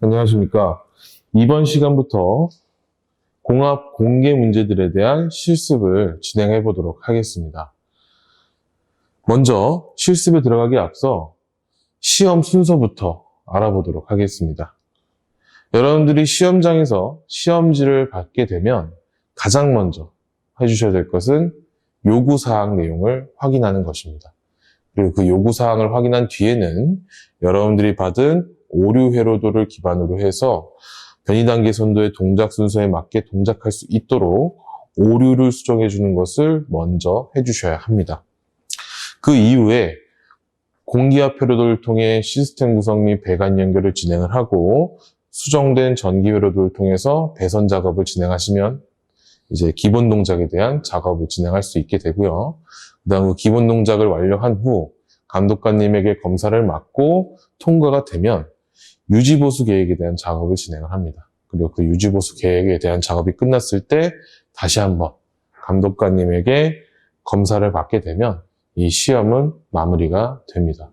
안녕하십니까. 이번 시간부터 공합 공개 문제들에 대한 실습을 진행해 보도록 하겠습니다. 먼저 실습에 들어가기 앞서 시험 순서부터 알아보도록 하겠습니다. 여러분들이 시험장에서 시험지를 받게 되면 가장 먼저 해주셔야 될 것은 요구사항 내용을 확인하는 것입니다. 그리고 그 요구사항을 확인한 뒤에는 여러분들이 받은 오류 회로도를 기반으로 해서 변이단계 선도의 동작 순서에 맞게 동작할 수 있도록 오류를 수정해 주는 것을 먼저 해주셔야 합니다. 그 이후에 공기압 회로도를 통해 시스템 구성 및 배관 연결을 진행을 하고 수정된 전기 회로도를 통해서 배선 작업을 진행하시면 이제 기본 동작에 대한 작업을 진행할 수 있게 되고요. 그 다음 그 기본 동작을 완료한 후 감독관님에게 검사를 맡고 통과가 되면 유지보수 계획에 대한 작업을 진행을 합니다. 그리고 그 유지보수 계획에 대한 작업이 끝났을 때 다시 한번 감독관님에게 검사를 받게 되면 이 시험은 마무리가 됩니다.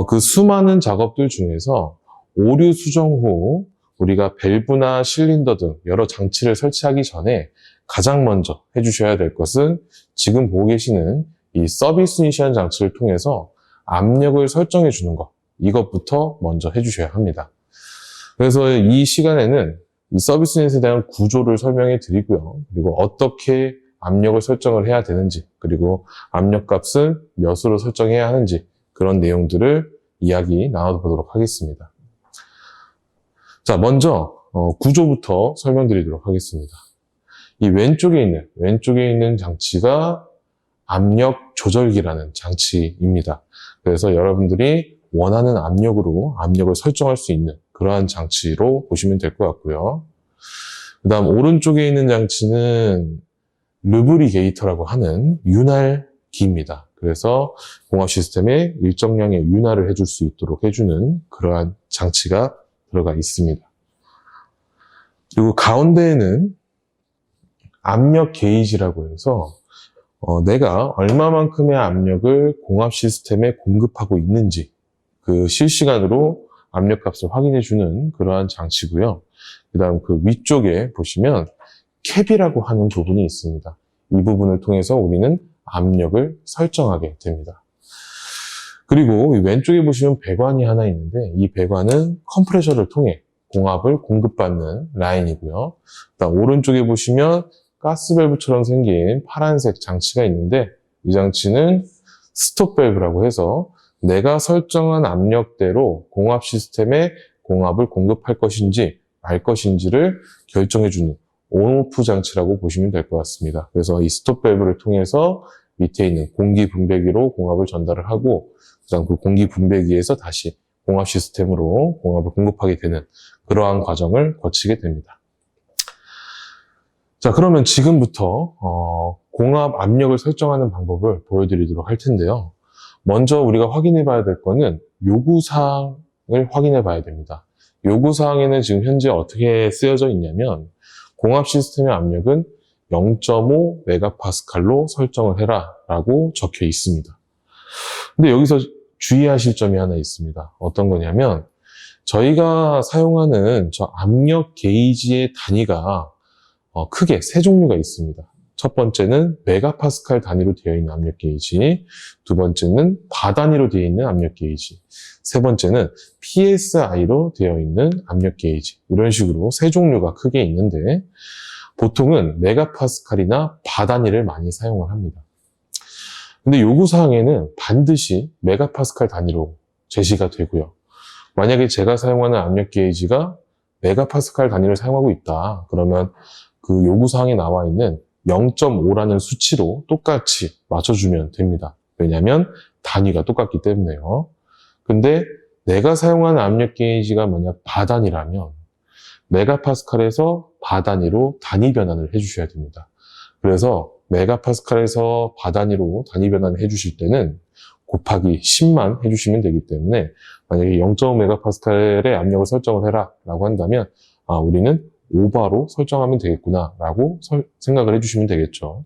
그 수많은 작업들 중에서 오류 수정 후 우리가 밸브나 실린더 등 여러 장치를 설치하기 전에 가장 먼저 해주셔야 될 것은 지금 보고 계시는 이 서비스 이니션 장치를 통해서 압력을 설정해 주는 것, 이것부터 먼저 해주셔야 합니다. 그래서 이 시간에는 이 서비스 이니션에 대한 구조를 설명해 드리고요. 그리고 어떻게 압력을 설정을 해야 되는지, 그리고 압력값은 몇으로 설정해야 하는지 그런 내용들을 이야기 나눠보도록 하겠습니다. 자, 먼저 구조부터 설명드리도록 하겠습니다. 이 왼쪽에 있는 장치가 압력 조절기라는 장치입니다. 그래서 여러분들이 원하는 압력으로 압력을 설정할 수 있는 그러한 장치로 보시면 될 것 같고요. 그 다음 오른쪽에 있는 장치는 루브리게이터라고 하는 윤활기입니다. 그래서 공합 시스템에 일정량의 윤활을 해줄 수 있도록 해주는 그러한 장치가 들어가 있습니다. 그리고 가운데에는 압력 게이지라고 해서 내가 얼마만큼의 압력을 공합 시스템에 공급하고 있는지 그 실시간으로 압력값을 확인해주는 그러한 장치고요. 그 다음 그 위쪽에 보시면 캡이라고 하는 부분이 있습니다. 이 부분을 통해서 우리는 압력을 설정하게 됩니다. 그리고 왼쪽에 보시면 배관이 하나 있는데 이 배관은 컴프레셔를 통해 공합을 공급받는 라인이고요. 그다음 오른쪽에 보시면 가스밸브처럼 생긴 파란색 장치가 있는데 이 장치는 스톱 밸브라고 해서 내가 설정한 압력대로 공합 시스템에 공합을 공급할 것인지 말 것인지를 결정해주는 온오프 장치라고 보시면 될 것 같습니다. 그래서 이 스톱 밸브를 통해서 밑에 있는 공기 분배기로 공합을 전달을 하고 그다음 그 공기 분배기에서 다시 공합 시스템으로 공합을 공급하게 되는 그러한 과정을 거치게 됩니다. 자, 그러면 지금부터 공합 압력을 설정하는 방법을 보여드리도록 할 텐데요. 먼저 우리가 확인해 봐야 될 거는 요구사항을 확인해 봐야 됩니다. 요구사항에는 지금 현재 어떻게 쓰여져 있냐면 공합 시스템의 압력은 0.5 메가파스칼로 설정을 해라 라고 적혀 있습니다. 근데 여기서 주의하실 점이 하나 있습니다. 어떤 거냐면 저희가 사용하는 저 압력 게이지의 단위가 크게 세 종류가 있습니다. 첫 번째는 메가파스칼 단위로 되어 있는 압력 게이지, 두 번째는 바 단위로 되어 있는 압력 게이지, 세 번째는 PSI로 되어 있는 압력 게이지, 이런 식으로 세 종류가 크게 있는데 보통은 메가파스칼이나 바 단위를 많이 사용을 합니다. 근데 요구사항에는 반드시 메가파스칼 단위로 제시가 되고요. 만약에 제가 사용하는 압력 게이지가 메가파스칼 단위를 사용하고 있다. 그러면 그 요구사항에 나와 있는 0.5라는 수치로 똑같이 맞춰주면 됩니다. 왜냐하면 단위가 똑같기 때문에요. 근데 내가 사용하는 압력 게이지가 만약 바 단위라면 메가파스칼에서 바 단위로 단위 변환을 해주셔야 됩니다. 그래서 메가파스칼에서 바 단위로 단위 변환을 해주실 때는 곱하기 10만 해주시면 되기 때문에 만약에 0.5 메가파스칼의 압력을 설정을 해라 라고 한다면 우리는 5바로 설정하면 되겠구나 라고 생각을 해주시면 되겠죠.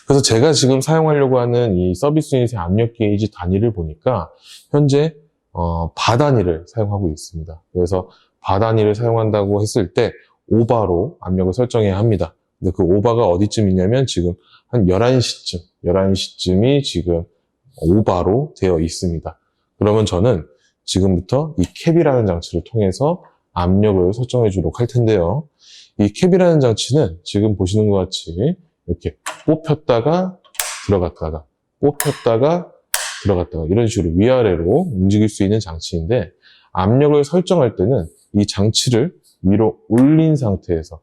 그래서 제가 지금 사용하려고 하는 이 서비스 유닛의 압력 게이지 단위를 보니까 현재 바단위를 사용하고 있습니다. 그래서 바단위를 사용한다고 했을 때 오바로 압력을 설정해야 합니다. 근데 그 오바가 어디쯤 있냐면 지금 한 11시쯤이 지금 오바로 되어 있습니다. 그러면 저는 지금부터 이 캡이라는 장치를 통해서 압력을 설정해 주도록 할 텐데요. 이 캡이라는 장치는 지금 보시는 것 같이 이렇게 뽑혔다가 들어갔다가 뽑혔다가 들어갔다가 이런 식으로 위아래로 움직일 수 있는 장치인데, 압력을 설정할 때는 이 장치를 위로 올린 상태에서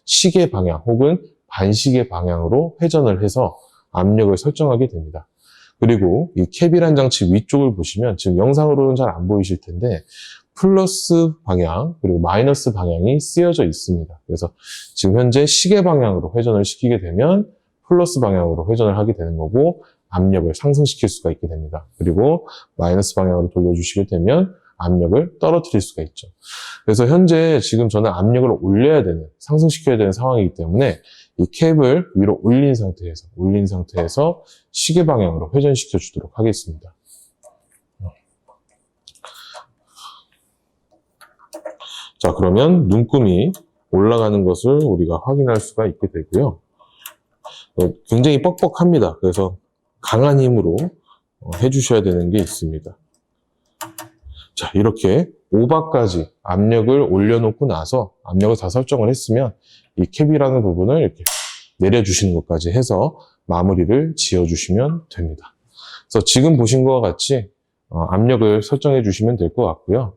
시계 방향 혹은 반시계 방향으로 회전을 해서 압력을 설정하게 됩니다. 그리고 이 캡이란 장치 위쪽을 보시면 지금 영상으로는 잘 안 보이실 텐데 플러스 방향 그리고 마이너스 방향이 쓰여져 있습니다. 그래서 지금 현재 시계 방향으로 회전을 시키게 되면 플러스 방향으로 회전을 하게 되는 거고 압력을 상승시킬 수가 있게 됩니다. 그리고 마이너스 방향으로 돌려주시게 되면 압력을 떨어뜨릴 수가 있죠. 그래서 현재 지금 저는 압력을 올려야 되는, 상승시켜야 되는 상황이기 때문에 이 캡을 위로 올린 상태에서 시계 방향으로 회전시켜 주도록 하겠습니다. 자, 그러면 눈금이 올라가는 것을 우리가 확인할 수가 있게 되고요. 굉장히 뻑뻑합니다. 그래서 강한 힘으로 해주셔야 되는 게 있습니다. 자, 이렇게 오바까지 압력을 올려놓고 나서 압력을 다 설정을 했으면 이 캡이라는 부분을 이렇게 내려주시는 것까지 해서 마무리를 지어주시면 됩니다. 그래서 지금 보신 것과 같이 압력을 설정해 주시면 될 것 같고요.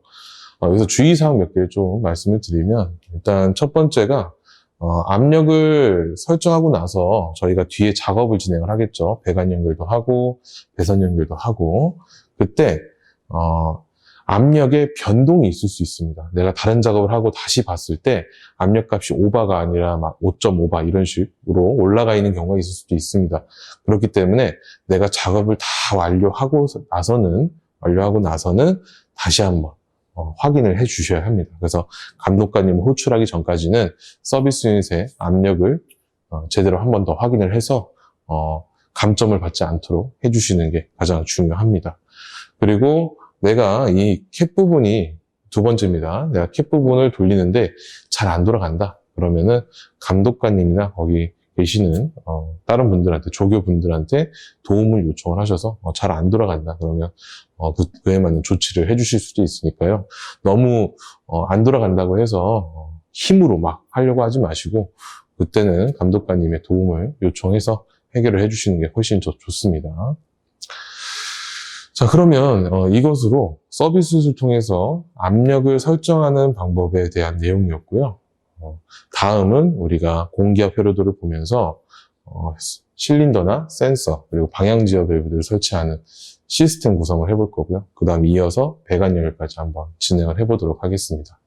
여기서 주의사항 몇 개를 좀 말씀을 드리면, 일단 첫 번째가 압력을 설정하고 나서 저희가 뒤에 작업을 진행을 하겠죠. 배관 연결도 하고 배선 연결도 하고, 그때 압력의 변동이 있을 수 있습니다. 내가 다른 작업을 하고 다시 봤을 때 압력값이 오바가 아니라 막 5.5바 이런 식으로 올라가 있는 경우가 있을 수도 있습니다. 그렇기 때문에 내가 작업을 다 완료하고 나서는 다시 한번 확인을 해 주셔야 합니다. 그래서 감독관님을 호출하기 전까지는 서비스 유닛의 압력을 제대로 한 번 더 확인을 해서 감점을 받지 않도록 해주시는 게 가장 중요합니다. 그리고 내가 이 캡 부분이 두 번째입니다. 내가 캡 부분을 돌리는데 잘 안 돌아간다. 그러면은 감독관님이나 거기 계시는 다른 분들한테, 조교분들한테 도움을 요청을 하셔서 잘 안 돌아간다. 그러면 그에 맞는 조치를 해주실 수도 있으니까요. 너무 안 돌아간다고 해서 힘으로 막 하려고 하지 마시고 그때는 감독관님의 도움을 요청해서 해결을 해주시는 게 훨씬 더 좋습니다. 자, 그러면 이것으로 서비스를 통해서 압력을 설정하는 방법에 대한 내용이었고요. 다음은 우리가 공기압 회로도를 보면서 실린더나 센서 그리고 방향지어 밸브들을 설치하는 시스템 구성을 해볼 거고요. 그 다음 이어서 배관 연결까지 한번 진행을 해보도록 하겠습니다.